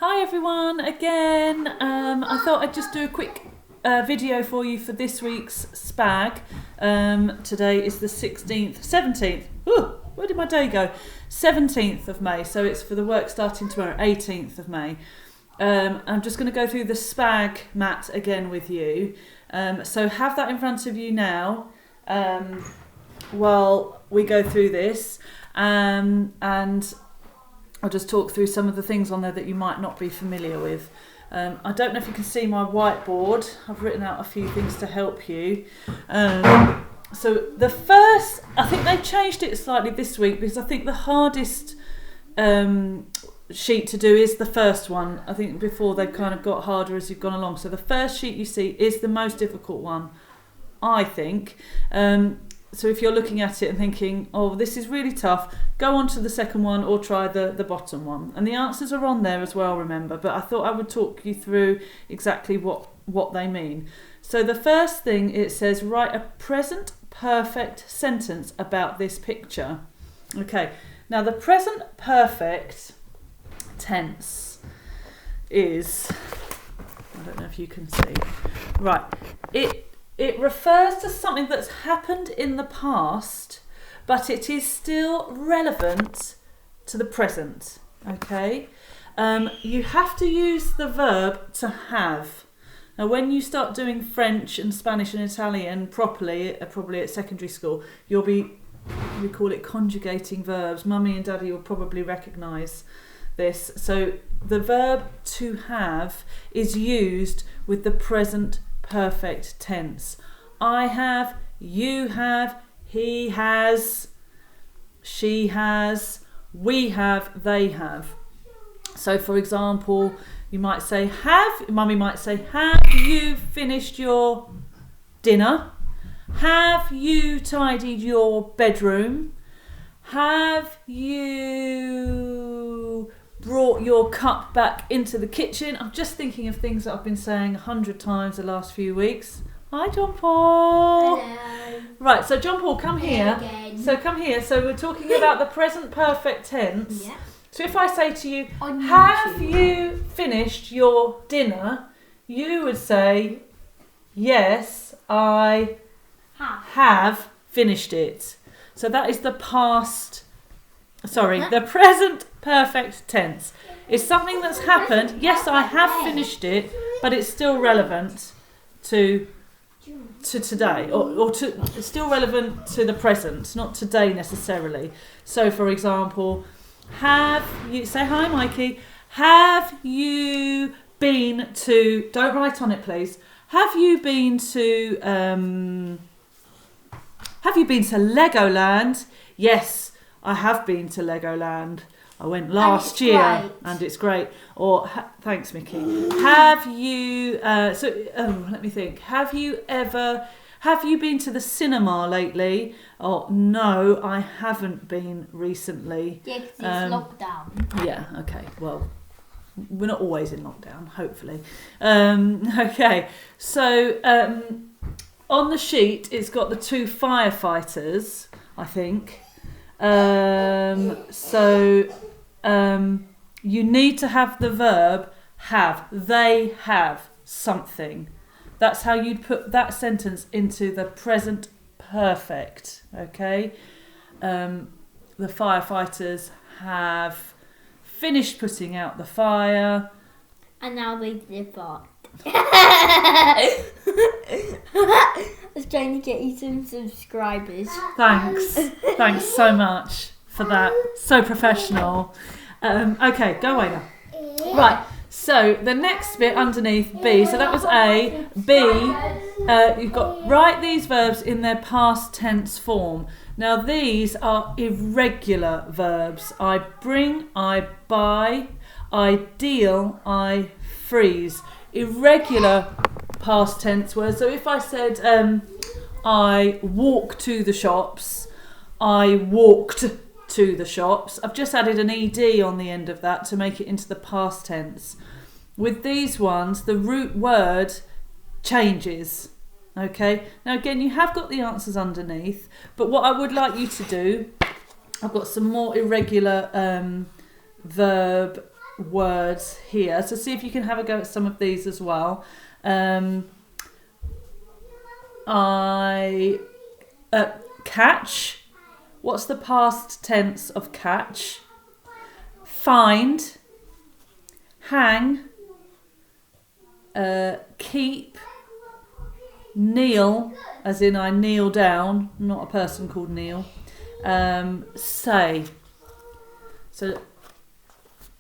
Hi everyone again. I thought I'd just do a quick video for you for this week's Spag. Today is the 17th. Ooh, where did my day go? 17th of May. So it's for the work starting tomorrow, 18th of May. I'm just going to go through the Spag mat again with you. So have that in front of you now while we go through this. And I'll just talk through some of the things on there that you might not be familiar with. I don't know if you can see my whiteboard. I've written out a few things to help you. So the first, I think they've changed it slightly this week because I think the hardest sheet to do is the first one. I think before they've kind of got harder as you've gone along. So the first sheet you see is the most difficult one, I think. So if you're looking at it and thinking, oh, this is really tough, go on to the second one or try the bottom one. And the answers are on there as well, remember. But I thought I would talk you through exactly what they mean. So the first thing, it says, write a present perfect sentence about this picture. Okay, now the present perfect tense is, I don't know if you can see, right, it refers to something that's happened in the past, but it is still relevant to the present, okay? You have to use the verb to have. Now, when you start doing French and Spanish and Italian properly, probably at secondary school, we call it conjugating verbs. Mummy and Daddy will probably recognise this. So the verb to have is used with the present perfect tense. I have, you have, he has, she has, we have, they have. So for example, you might say, Mummy might say, have you finished your dinner? Have you tidied your bedroom? Have you brought your cup back into the kitchen? I'm just thinking of things that I've been saying 100 times the last few weeks. Hi, John Paul. Hello. Right, so John Paul, come here. Again. So come here. So we're talking about the present perfect tense. Yeah. So if I say to you, On have YouTube. you finished your dinner? You would say, yes, I have finished it. So that is the the present perfect tense. It's something that's happened. Yes, I have finished it, but it's still relevant to today, or it's still relevant to the present, not today necessarily. So for example, have you, say hi Mikey, have you been to, don't write on it please, have you been to Legoland? Yes, I have been to Legoland. I went last year and it's great. Or thanks, Mickey. Have you? Let me think. Have you been to the cinema lately? Oh no, I haven't been recently. Yeah, because it's lockdown. Yeah. Okay. Well, we're not always in lockdown. Hopefully. Okay. So on the sheet, it's got the two firefighters, I think. You need to have the verb have. They have something. That's how you'd put that sentence into the present perfect. Okay. The firefighters have finished putting out the fire. And now they depart. I was trying to get you some subscribers. Thanks so much for that. So professional. Okay, go away now. Right, so the next bit underneath B, so that was A. B, you've got write these verbs in their past tense form. Now these are irregular verbs. I bring, I buy, I deal, I freeze. Irregular past tense words. So if I said I walk to the shops, I walked to the shops, I've just added an ed on the end of that to make it into the past tense. With these ones, the root word changes. Okay, now again, you have got the answers underneath, but what I would like you to do, I've got some more irregular verb words here. So see if you can have a go at some of these as well. Catch. What's the past tense of catch? Find. Hang. Keep. Kneel, as in I kneel down, not a person called Neil. Say. So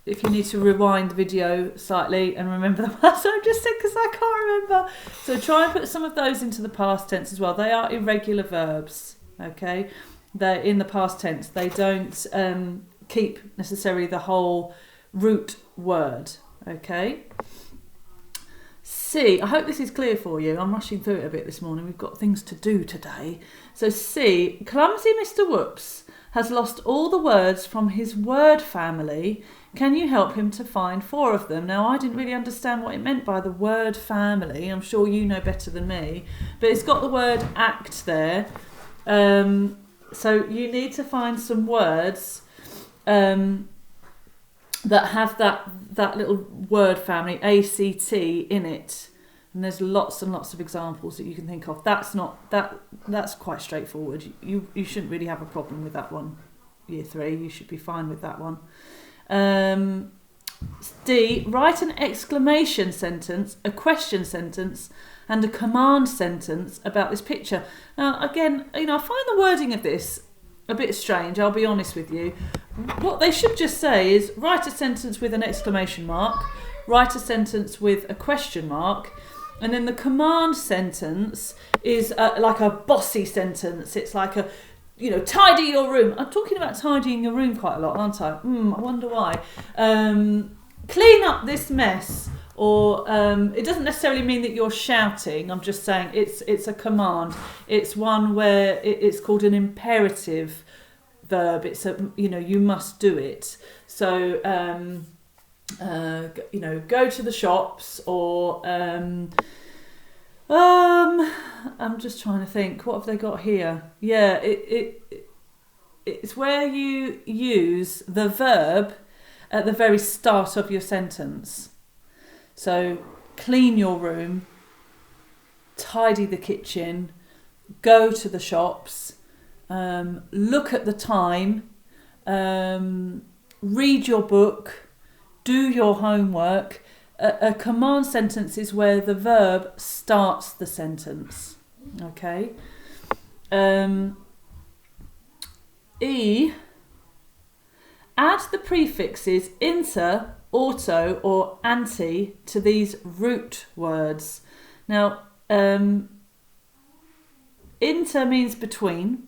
if you need to rewind the video slightly and remember the words I've just said because I can't remember. So try and put some of those into the past tense as well. They are irregular verbs, okay? They're in the past tense. They don't keep necessarily the whole root word, okay? C, I hope this is clear for you. I'm rushing through it a bit this morning. We've got things to do today. So C, clumsy Mr. Whoops has lost all the words from his word family. Can you help him to find 4 of them? Now, I didn't really understand what it meant by the word family. I'm sure you know better than me. But it's got the word act there. So you need to find some words that have that little word family, ACT, in it. And there's lots and lots of examples that you can think of. That's quite straightforward. You shouldn't really have a problem with that one. Year 3, you should be fine with that one. D, write an exclamation sentence, a question sentence, and a command sentence about this picture. Now, again, I find the wording of this a bit strange, I'll be honest with you. What they should just say is write a sentence with an exclamation mark, write a sentence with a question mark, and then the command sentence is like a bossy sentence. It's like a, tidy your room. I'm talking about tidying your room quite a lot, aren't I? I wonder why. Clean up this mess. Or it doesn't necessarily mean that you're shouting. I'm just saying it's a command. It's one where it's called an imperative verb. It's you must do it. So go to the shops, or I'm just trying to think. What have they got here? Yeah, it's where you use the verb at the very start of your sentence. So clean your room, tidy the kitchen, go to the shops, look at the time, read your book, do your homework. A command sentence is where the verb starts the sentence. Okay. E, add the prefixes inter, auto or anti to these root words. Now, inter means between.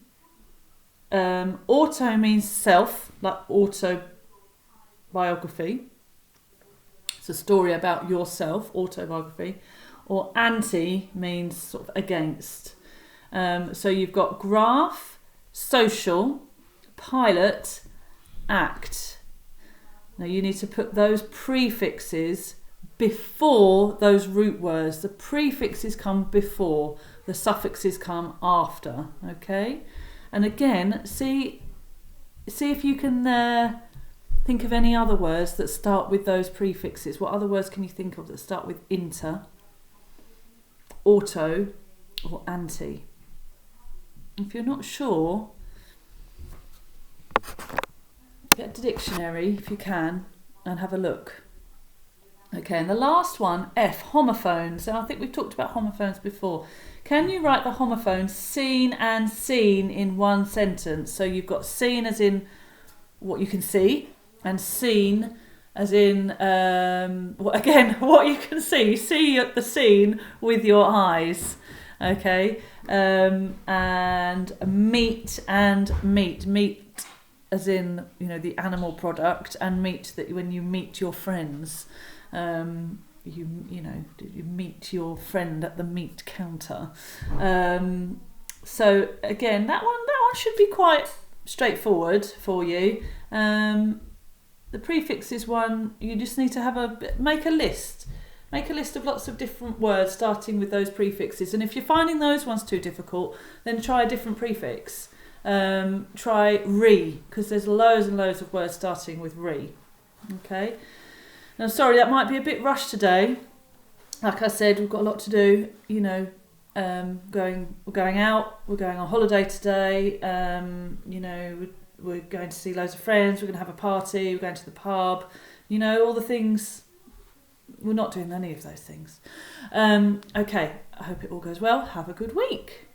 Auto means self, like autobiography. It's a story about yourself, autobiography. Or anti means sort of against. So you've got graph, social, pilot, act. Now you need to put those prefixes before those root words. The prefixes come before, the suffixes come after, okay? And again, see if you can think of any other words that start with those prefixes. What other words can you think of that start with inter, auto, or anti? If you're not sure, get a dictionary if you can and have a look. Okay, and the last one, F, homophones. And I think we've talked about homophones before. Can you write the homophones seen and seen in one sentence? So you've got seen as in what you can see, and seen as in, what you can see. See the scene with your eyes. Okay, and meet and meet. Meet as in, the animal product, and meet that when you meet your friends. You meet your friend at the meat counter. So again, that one should be quite straightforward for you. The prefixes one, you just need to make a list. Make a list of lots of different words starting with those prefixes. And if you're finding those ones too difficult, then try a different prefix. Try re, because there's loads and loads of words starting with re. Okay. Now, sorry, that might be a bit rushed today. Like I said, we've got a lot to do. You know, we're going out. We're going on holiday today. You know, we're going to see loads of friends. We're going to have a party. We're going to the pub. You know, all the things. We're not doing any of those things. Okay, I hope it all goes well. Have a good week.